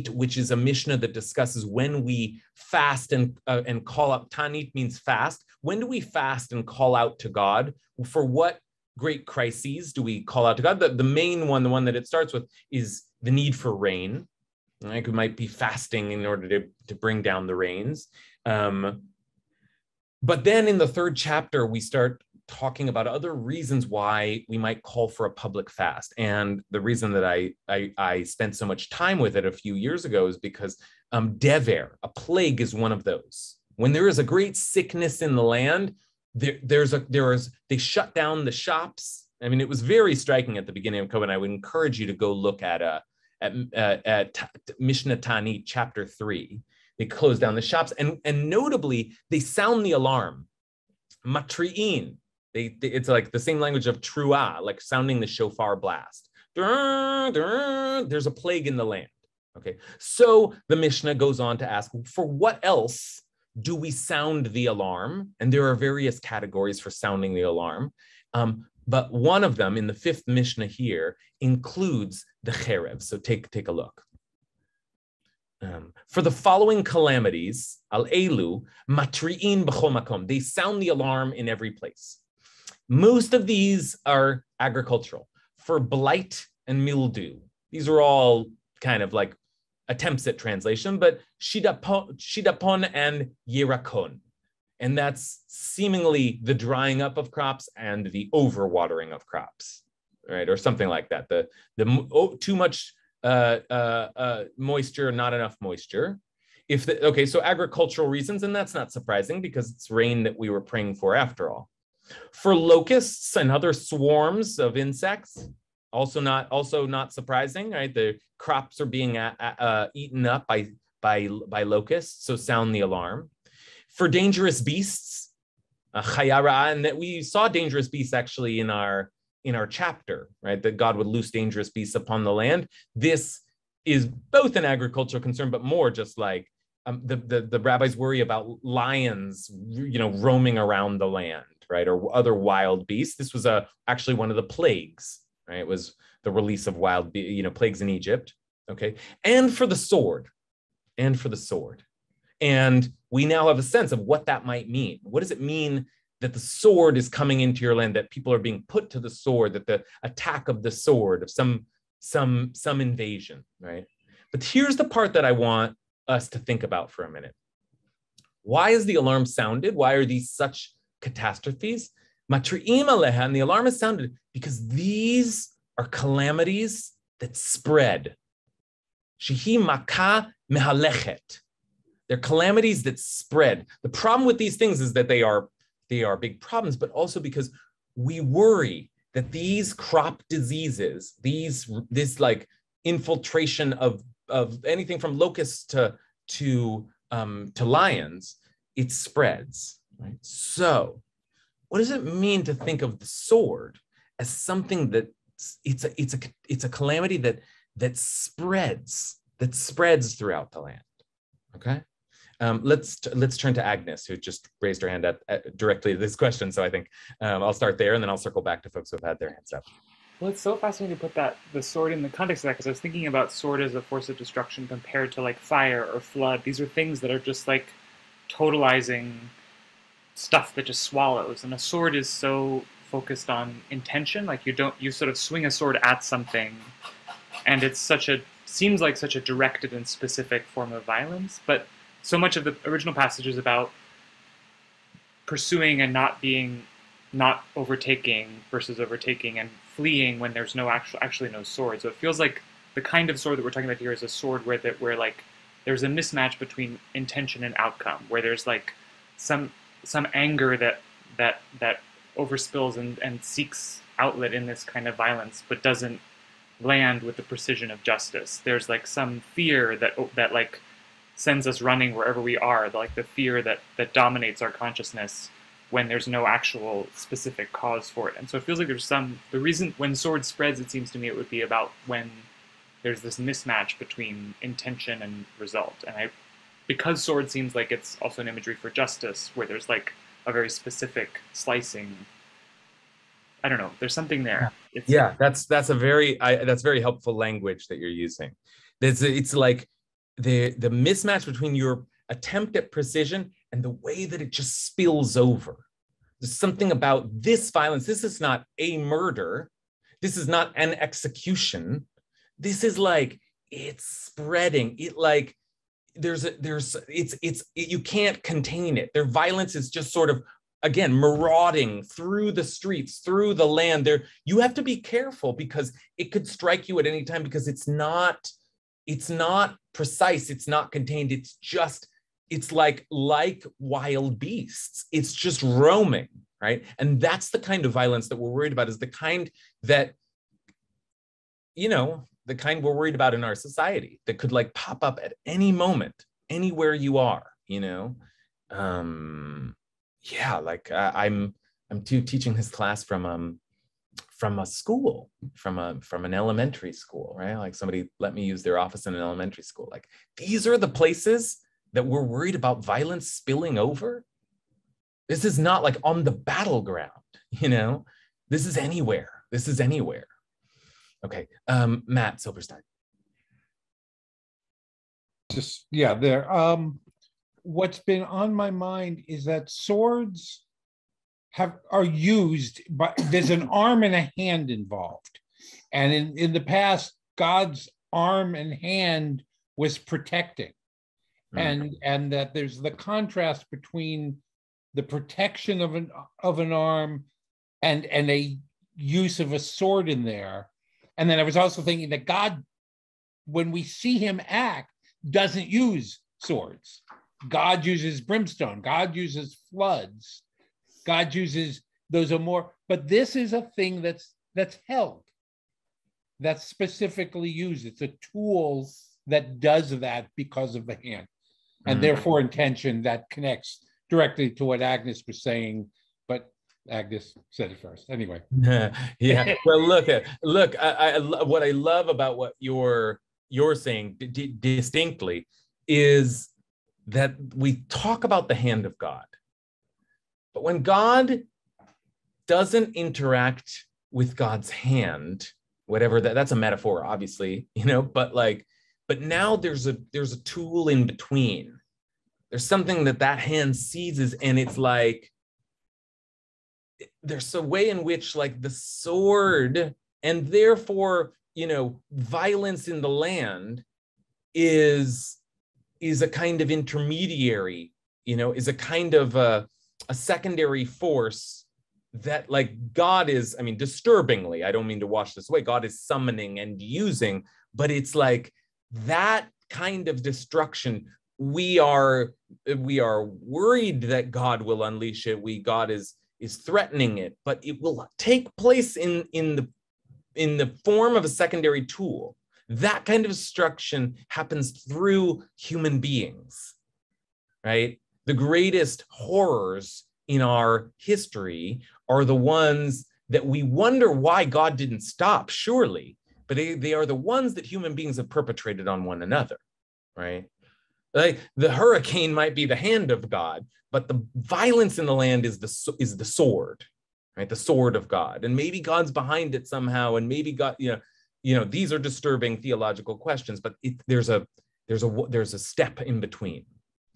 which is a Mishnah that discusses when we fast and call out. Ta'anit means fast. When do we fast and call out to God? For what great crises do we call out to God? The main one, the one that it starts with, is the need for rain. Like we might be fasting in order to bring down the rains. But then in the third chapter, we start talking about other reasons why we might call for a public fast. And the reason that I spent so much time with it a few years ago is because dever, a plague, is one of those. When there is a great sickness in the land, they shut down the shops. I mean, it was very striking at the beginning of COVID. I would encourage you to go look at Mishnah Tani chapter 3. They close down the shops, and notably, they sound the alarm. Matri'in. It's like the same language of truah, like sounding the shofar blast. There's a plague in the land. Okay, so the Mishnah goes on to ask, for what else do we sound the alarm? And there are various categories for sounding the alarm. But one of them in the fifth Mishnah here includes the cherev. So take a look. For the following calamities, al elu matri'in b'chol makom, they sound the alarm in every place. Most of these are agricultural. For blight and mildew, these are all kind of like attempts at translation, but shidapon and yerakon. And that's seemingly the drying up of crops and the overwatering of crops, right? Or something like that. Too much moisture, not enough moisture. So agricultural reasons, and that's not surprising because it's rain that we were praying for after all. For locusts and other swarms of insects, also not surprising, right? The crops are being eaten up by locusts, so sound the alarm. For dangerous beasts, chayara, and that we saw dangerous beasts actually in our chapter, right? That God would loose dangerous beasts upon the land. This is both an agricultural concern, but more just like the rabbis worry about lions, roaming around the land, right? Or other wild beasts. This was actually one of the plagues, right? It was the release of wild, plagues in Egypt. Okay, and for the sword. And we now have a sense of what that might mean. What does it mean that the sword is coming into your land, that people are being put to the sword, that the attack of the sword, of some invasion, right? But here's the part that I want us to think about for a minute. Why is the alarm sounded? Why are these such catastrophes? Matri'im aleha, and the alarm is sounded because these are calamities that spread. Shehi makah mehalechet. They're calamities that spread. The problem with these things is that they are big problems, but also because we worry that these crop diseases, this like infiltration of anything from locusts to lions, it spreads. Right? So, what does it mean to think of the sword as something that it's a calamity that spreads throughout the land? Okay. Let's turn to Agnes, who just raised her hand directly to this question. So I think I'll start there, and then I'll circle back to folks who have had their hands up. Well, it's so fascinating to put the sword in the context of that, because I was thinking about sword as a force of destruction compared to like fire or flood. These are things that are just like totalizing stuff that just swallows, and a sword is so focused on intention. Like you sort of swing a sword at something, and it's seems like such a directed and specific form of violence, but so much of the original passage is about pursuing and not overtaking versus overtaking, and fleeing when there's actually no sword. So it feels like the kind of sword that we're talking about here is a sword where like there's a mismatch between intention and outcome, where there's like some anger that overspills and seeks outlet in this kind of violence, but doesn't land with the precision of justice. There's like some fear that like sends us running wherever we are, like the fear that dominates our consciousness when there's no actual specific cause for it. And so it feels like the reason when sword spreads, it seems to me it would be about when there's this mismatch between intention and result. And because sword seems like it's also an imagery for justice, where there's like a very specific slicing, I don't know, there's something there. That's very helpful language that you're using. It's like the mismatch between your attempt at precision and the way that it just spills over. There's something about this violence. This is not a murder. This is not an execution. This is like, it's spreading. It like, you can't contain it. Their violence is just sort of, again, marauding through the streets, through the land. There, you have to be careful because it could strike you at any time, because it's not precise, it's not contained, it's like wild beasts. It's just roaming, right? And that's the kind of violence that we're worried about, is the kind that, the kind we're worried about in our society that could like pop up at any moment, anywhere you are, I'm teaching this class from a school, from an elementary school, right? Like somebody let me use their office in an elementary school. Like, these are the places that we're worried about violence spilling over. This is not like on the battleground, this is anywhere. Okay, Matt Silverstein. What's been on my mind is that swords are used, but there's an arm and a hand involved. And in the past, God's arm and hand was protecting. And that there's the contrast between the protection of an arm and a use of a sword in there. And then I was also thinking that God, when we see him act, doesn't use swords. God uses brimstone. God uses floods. God uses, those are more, but this is a thing that's held, that's specifically used. It's a tool that does that because of the hand. And therefore intention that connects directly to what Agnes was saying, but Agnes said it first. Anyway. Yeah. Well, look. What I love about what you're saying distinctly is that we talk about the hand of God, but when God doesn't interact with God's hand, whatever that's a metaphor, obviously, but now there's a tool in between. There's something that hand seizes, and it's like, there's a way in which like the sword, and therefore, violence in the land is a kind of intermediary, is a kind of a secondary force that like God is, disturbingly, I don't mean to wash this away, God is summoning and using, but it's like that kind of destruction. We are worried that God will unleash it. God is threatening it, but it will take place in the form of a secondary tool. That kind of destruction happens through human beings, right? The greatest horrors in our history are the ones that we wonder why God didn't stop, surely, but they are the ones that human beings have perpetrated on one another, right? Like the hurricane might be the hand of God, but the violence in the land is the sword, right? The sword of God, and maybe God's behind it somehow, and maybe God, these are disturbing theological questions, but there's a step in between.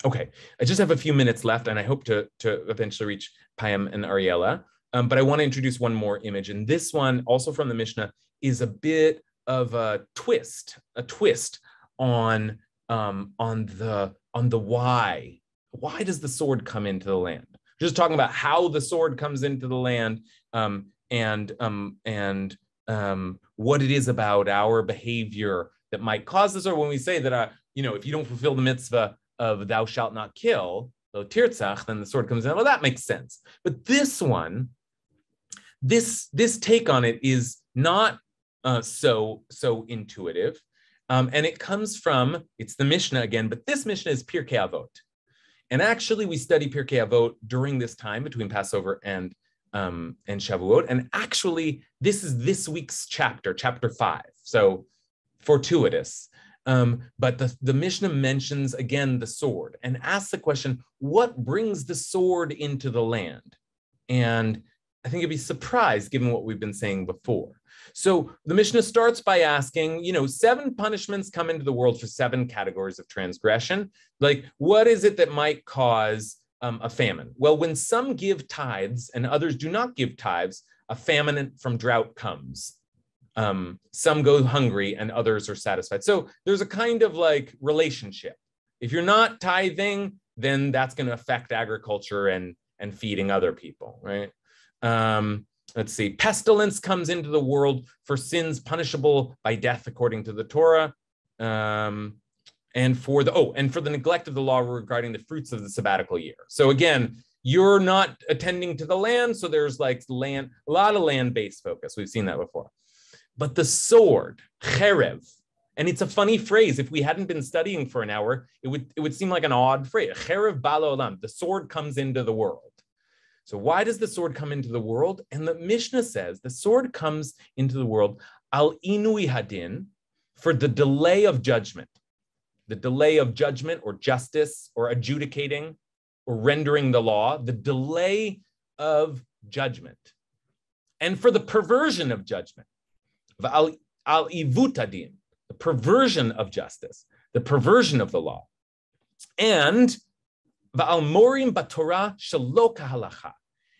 Okay, I just have a few minutes left, and I hope to eventually reach Payam and Ariella, but I want to introduce one more image, and this one, also from the Mishnah, is a bit of a twist on the why. Why does the sword come into the land? Just talking about how the sword comes into the land, and what it is about our behavior that might cause this, or when we say that, if you don't fulfill the mitzvah of thou shalt not kill, lo tirtzach, then the sword comes in. Well, that makes sense. But this one, this take on it is not so intuitive. And it comes from, it's the Mishnah again, but this Mishnah is Pirkei Avot. And actually we study Pirkei Avot during this time between Passover and Shavuot. And actually this is this week's chapter 5. So fortuitous. But the Mishnah mentions again the sword and asks the question, what brings the sword into the land? And I think you'd be surprised given what we've been saying before. So the Mishnah starts by asking, 7 punishments come into the world for 7 categories of transgression. Like, what is it that might cause a famine? Well, when some give tithes and others do not give tithes, a famine from drought comes. Some go hungry and others are satisfied. So there's a kind of like relationship. If you're not tithing, then that's going to affect agriculture and feeding other people, right? Let's see. Pestilence comes into the world for sins punishable by death according to the Torah. And for the neglect of the law regarding the fruits of the sabbatical year. So again, you're not attending to the land, so there's like a lot of land-based focus. We've seen that before. But the sword, cherev, and it's a funny phrase. If we hadn't been studying for an hour, it would seem like an odd phrase. Cherev balo olam, the sword comes into the world. So why does the sword come into the world? And the Mishnah says the sword comes into the world al inui hadin, for the delay of judgment. The delay of judgment or justice or adjudicating or rendering the law, the delay of judgment. And for the perversion of judgment, al ivutadin, the perversion of justice, the perversion of the law. And va'al morim batorah shelo kahalacha,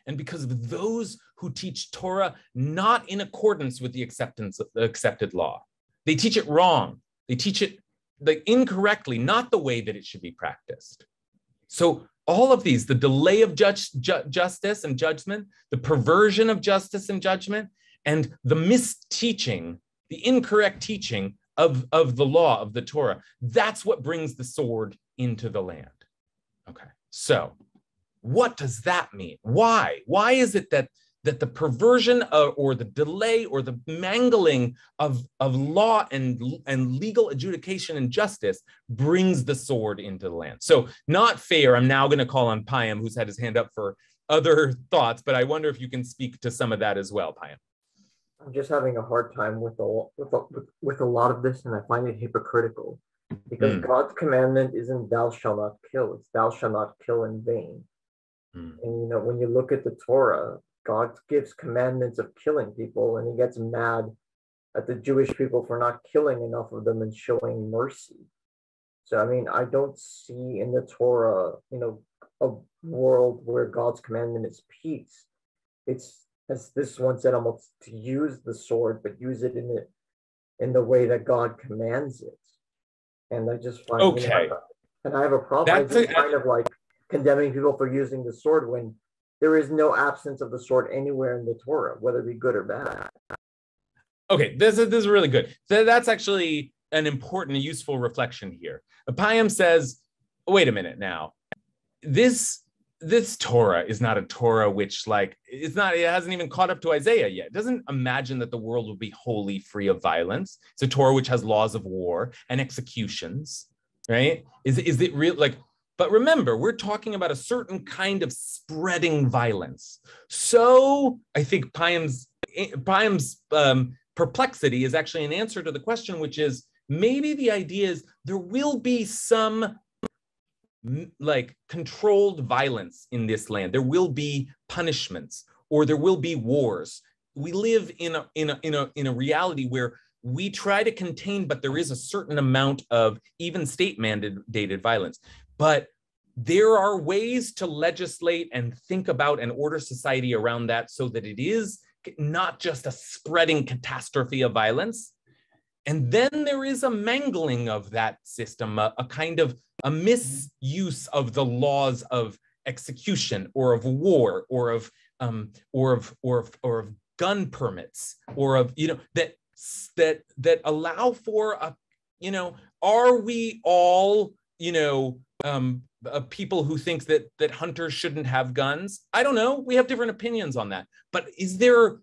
and because of those who teach Torah not in accordance with the accepted law. They teach it wrong. They teach it incorrectly, not the way that it should be practiced. So all of these, the delay of justice and judgment, the perversion of justice and judgment, and the misteaching, the incorrect teaching of the law, of the Torah, that's what brings the sword into the land. Okay, so what does that mean? Why? Why is it that the perversion or the delay or the mangling of law and legal adjudication and justice brings the sword into the land? So not fair. I'm now going to call on Payam, who's had his hand up for other thoughts, but I wonder if you can speak to some of that as well, Payam. I'm just having a hard time with a lot of this, and I find it hypocritical because God's commandment isn't "Thou shalt not kill"; it's "Thou shalt not kill in vain." And when you look at the Torah, God gives commandments of killing people, and he gets mad at the Jewish people for not killing enough of them and showing mercy. So, I mean, I don't see in the Torah, a world where God's commandment is peace. It's, as this one said, almost to use the sword, but use it in the way that God commands it. And I just find, and I have a problem. Kind of like condemning people for using the sword when there is no absence of the sword anywhere in the Torah, whether it be good or bad. Okay, this is really good. That's actually an important and useful reflection here. Payam says, wait a minute now. This Torah is not a Torah which it hasn't even caught up to Isaiah yet. It doesn't imagine that the world will be wholly free of violence. It's a Torah which has laws of war and executions, right? Is it real? But remember, we're talking about a certain kind of spreading violence. So I think Payam's perplexity is actually an answer to the question, which is maybe the idea is there will be some controlled violence in this land. There will be punishments, or there will be wars. We live in a reality where we try to contain, but there is a certain amount of even state-mandated violence. But there are ways to legislate and think about and order society around that so that it is not just a spreading catastrophe of violence. And then there is a mangling of that system, a kind of a misuse of the laws of execution or of war or of gun permits or of that allow for a are we all people who think that hunters shouldn't have guns? I don't know. We have different opinions on that. But is there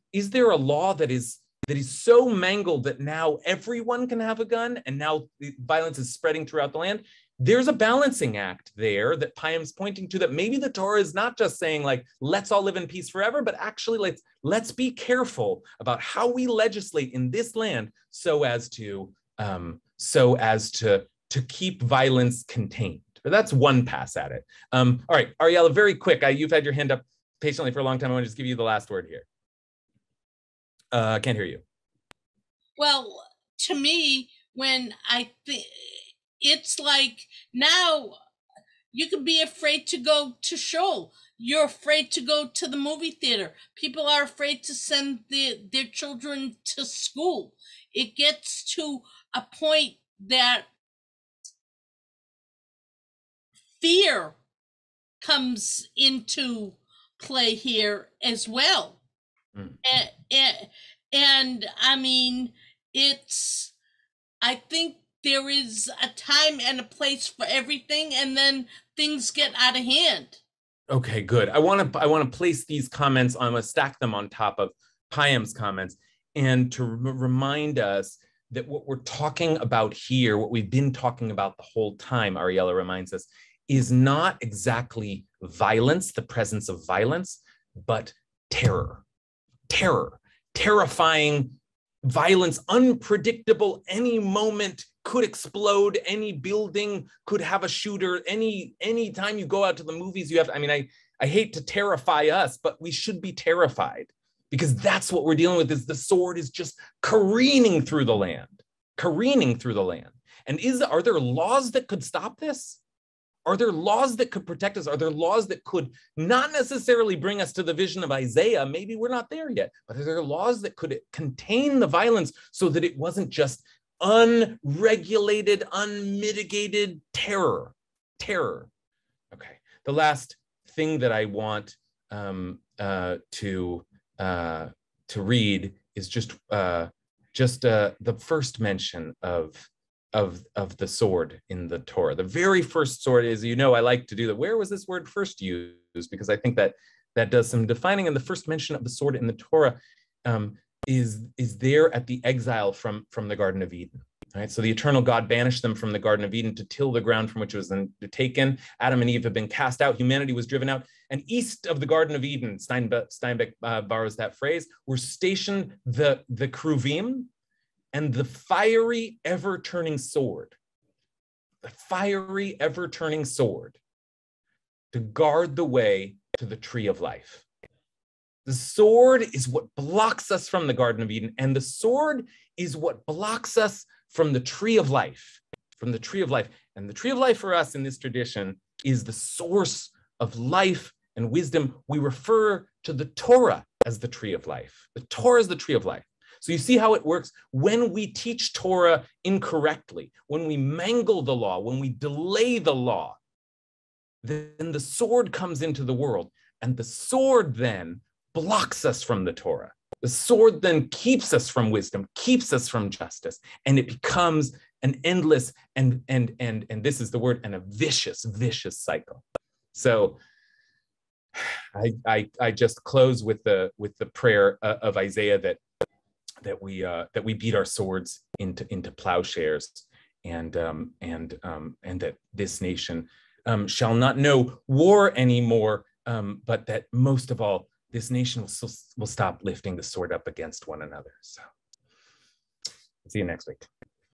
a law that is so mangled that now everyone can have a gun and now violence is spreading throughout the land? There's a balancing act there that Payam's pointing to, that maybe the Torah is not just saying let's all live in peace forever, but actually let's be careful about how we legislate in this land so as to keep violence contained. But that's one pass at it. All right, Ariella, very quick. You've had your hand up patiently for a long time. I want to just give you the last word here. Can't hear you. Well, to me, when I think it's like now You could be afraid to go to shul. You're afraid to go to the movie theater. People are afraid to send their children to school. It gets to a point that fear comes into play here as well. And I mean, I think there is a time and a place for everything, and then things get out of hand. Okay, good. I want to place these comments. I'm going to stack them on top of Payam's comments, and to remind us that what we're talking about here, what we've been talking about the whole time, Ariella reminds us, is not exactly violence, the presence of violence, but terror, terrifying violence, unpredictable, any moment could explode, any building could have a shooter, any time you go out to the movies, you have, I hate to terrify us, but we should be terrified, because that's what we're dealing with, is the sword is just careening through the land. And are there laws that could stop this? Are there laws that could protect us? Are there laws that could not necessarily bring us to the vision of Isaiah? Maybe we're not there yet, but are there laws that could contain the violence so that it wasn't just unregulated, unmitigated terror? Okay. The last thing that I want to read is just the first mention of the sword in the Torah. The very first sword is, I like to do that. Where was this word first used? Because I think that does some defining. And the first mention of the sword in the Torah is there at the exile from the Garden of Eden. Right? So the eternal God banished them from the Garden of Eden to till the ground from which it was then taken. Adam and Eve have been cast out. Humanity was driven out. And east of the Garden of Eden, Steinbeck borrows that phrase, were stationed the Kruvim, and the fiery, ever-turning sword, to guard the way to the tree of life. The sword is what blocks us from the Garden of Eden, and the sword is what blocks us from the tree of life, And the tree of life for us in this tradition is the source of life and wisdom. We refer to the Torah as the tree of life. The Torah is the tree of life. So you see how it works when we teach Torah incorrectly, when we mangle the law, when we delay the law, then the sword comes into the world, and the sword then blocks us from the Torah. The sword then keeps us from wisdom, keeps us from justice, and it becomes an endless and this is the word, and a vicious cycle. So I just close with the prayer of Isaiah that we beat our swords into plowshares, and that this nation shall not know war anymore, but that most of all, this nation will stop lifting the sword up against one another. So see you next week.